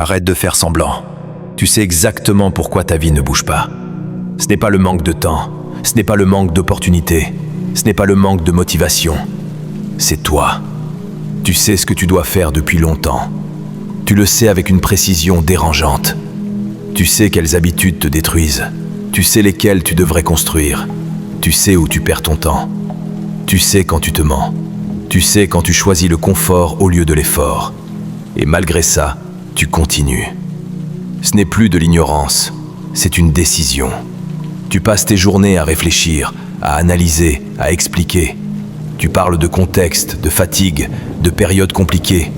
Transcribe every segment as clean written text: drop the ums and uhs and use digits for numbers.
Arrête de faire semblant. Tu sais exactement pourquoi ta vie ne bouge pas. Ce n'est pas le manque de temps, ce n'est pas le manque d'opportunités, ce n'est pas le manque de motivation. C'est toi. Tu sais ce que tu dois faire depuis longtemps. Tu le sais avec une précision dérangeante. Tu sais quelles habitudes te détruisent. Tu sais lesquelles tu devrais construire. Tu sais où tu perds ton temps. Tu sais quand tu te mens. Tu sais quand tu choisis le confort au lieu de l'effort. Et malgré ça, tu continues. Ce n'est plus de l'ignorance, c'est une décision. Tu passes tes journées à réfléchir, à analyser, à expliquer. Tu parles de contexte, de fatigue, de périodes compliquées.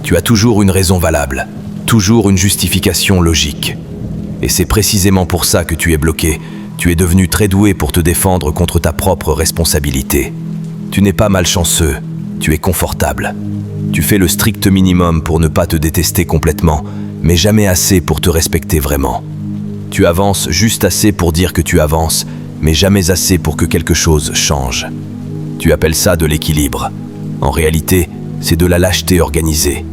Tu as toujours une raison valable, toujours une justification logique. Et c'est précisément pour ça que tu es bloqué. Tu es devenu très doué pour te défendre contre ta propre responsabilité. Tu n'es pas malchanceux, tu es confortable. Tu fais le strict minimum pour ne pas te détester complètement, mais jamais assez pour te respecter vraiment. Tu avances juste assez pour dire que tu avances, mais jamais assez pour que quelque chose change. Tu appelles ça de l'équilibre. En réalité, c'est de la lâcheté organisée.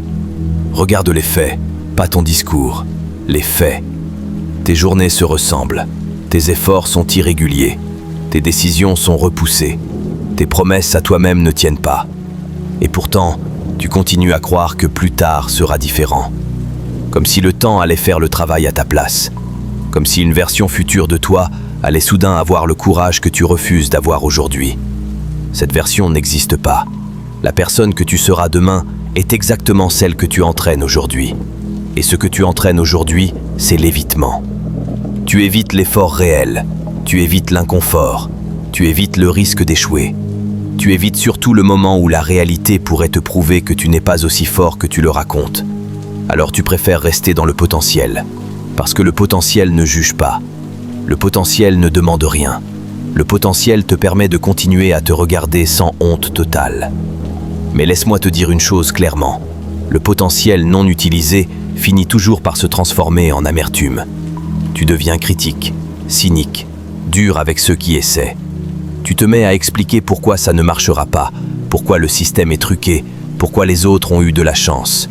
Regarde les faits, pas ton discours. Les faits. Tes journées se ressemblent. Tes efforts sont irréguliers. Tes décisions sont repoussées. Tes promesses à toi-même ne tiennent pas. Et pourtant, tu continues à croire que plus tard sera différent. Comme si le temps allait faire le travail à ta place. Comme si une version future de toi allait soudain avoir le courage que tu refuses d'avoir aujourd'hui. Cette version n'existe pas. La personne que tu seras demain est exactement celle que tu entraînes aujourd'hui. Et ce que tu entraînes aujourd'hui, c'est l'évitement. Tu évites l'effort réel. Tu évites l'inconfort. Tu évites le risque d'échouer. Tu évites surtout le moment où la réalité pourrait te prouver que tu n'es pas aussi fort que tu le racontes. Alors tu préfères rester dans le potentiel. Parce que le potentiel ne juge pas. Le potentiel ne demande rien. Le potentiel te permet de continuer à te regarder sans honte totale. Mais laisse-moi te dire une chose clairement. Le potentiel non utilisé finit toujours par se transformer en amertume. Tu deviens critique, cynique, dur avec ceux qui essaient. Tu te mets à expliquer pourquoi ça ne marchera pas, pourquoi le système est truqué, pourquoi les autres ont eu de la chance.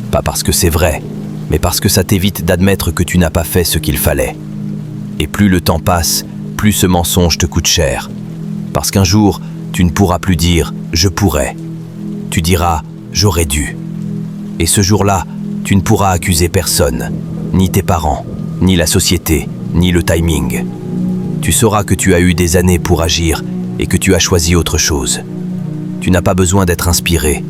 Pas parce que c'est vrai, mais parce que ça t'évite d'admettre que tu n'as pas fait ce qu'il fallait. Et plus le temps passe, plus ce mensonge te coûte cher. Parce qu'un jour, tu ne pourras plus dire « je pourrais ». Tu diras « j'aurais dû ». Et ce jour-là, tu ne pourras accuser personne, ni tes parents, ni la société, ni le timing. Tu sauras que tu as eu des années pour agir et que tu as choisi autre chose. Tu n'as pas besoin d'être inspiré,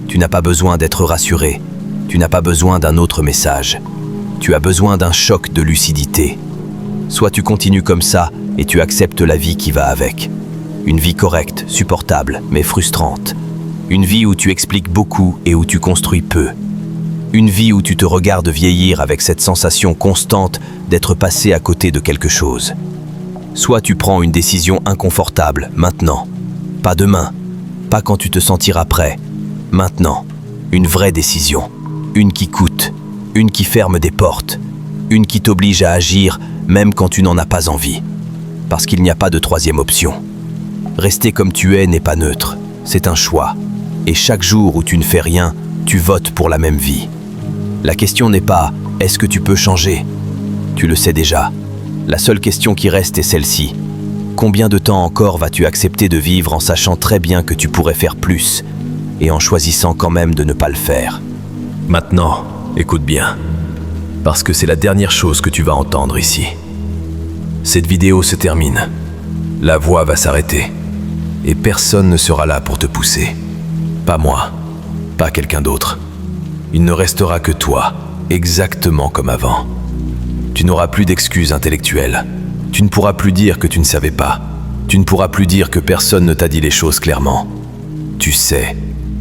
tu n'as pas besoin d'être rassuré, tu n'as pas besoin d'un autre message. Tu as besoin d'un choc de lucidité. Soit tu continues comme ça et tu acceptes la vie qui va avec. Une vie correcte, supportable, mais frustrante. Une vie où tu expliques beaucoup et où tu construis peu. Une vie où tu te regardes vieillir avec cette sensation constante d'être passé à côté de quelque chose. Soit tu prends une décision inconfortable, maintenant. Pas demain, pas quand tu te sentiras prêt. Maintenant, une vraie décision. Une qui coûte, une qui ferme des portes. Une qui t'oblige à agir même quand tu n'en as pas envie. Parce qu'il n'y a pas de troisième option. Rester comme tu es n'est pas neutre, c'est un choix. Et chaque jour où tu ne fais rien, tu votes pour la même vie. La question n'est pas « est-ce que tu peux changer ?» Tu le sais déjà. La seule question qui reste est celle-ci. Combien de temps encore vas-tu accepter de vivre en sachant très bien que tu pourrais faire plus et en choisissant quand même de ne pas le faire? Maintenant, écoute bien, parce que c'est la dernière chose que tu vas entendre ici. Cette vidéo se termine. La voix va s'arrêter. Et personne ne sera là pour te pousser. Pas moi, pas quelqu'un d'autre. Il ne restera que toi, exactement comme avant. Tu n'auras plus d'excuses intellectuelles. Tu ne pourras plus dire que tu ne savais pas. Tu ne pourras plus dire que personne ne t'a dit les choses clairement. Tu sais.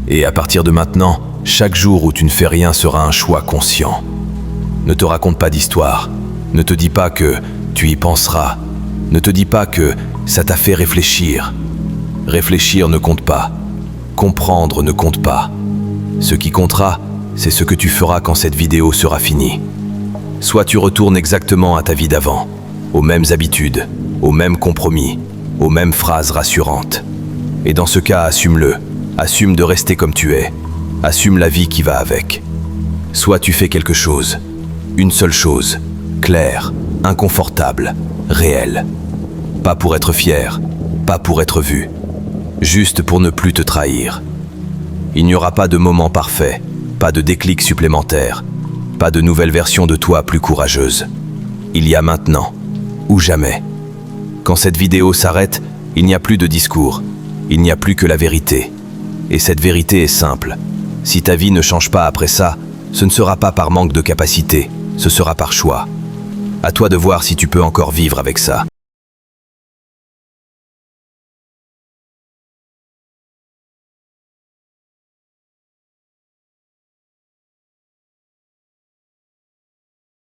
Et à partir de maintenant, chaque jour où tu ne fais rien sera un choix conscient. Ne te raconte pas d'histoire. Ne te dis pas que tu y penseras. Ne te dis pas que ça t'a fait réfléchir. Réfléchir ne compte pas. Comprendre ne compte pas. Ce qui comptera, c'est ce que tu feras quand cette vidéo sera finie. Soit tu retournes exactement à ta vie d'avant, aux mêmes habitudes, aux mêmes compromis, aux mêmes phrases rassurantes. Et dans ce cas, assume-le. Assume de rester comme tu es. Assume la vie qui va avec. Soit tu fais quelque chose, une seule chose, claire, inconfortable, réelle. Pas pour être fier, pas pour être vu, juste pour ne plus te trahir. Il n'y aura pas de moment parfait, pas de déclic supplémentaire, pas de nouvelle version de toi plus courageuse. Il y a maintenant, ou jamais. Quand cette vidéo s'arrête, il n'y a plus de discours, il n'y a plus que la vérité. Et cette vérité est simple. Si ta vie ne change pas après ça, ce ne sera pas par manque de capacité, ce sera par choix. À toi de voir si tu peux encore vivre avec ça.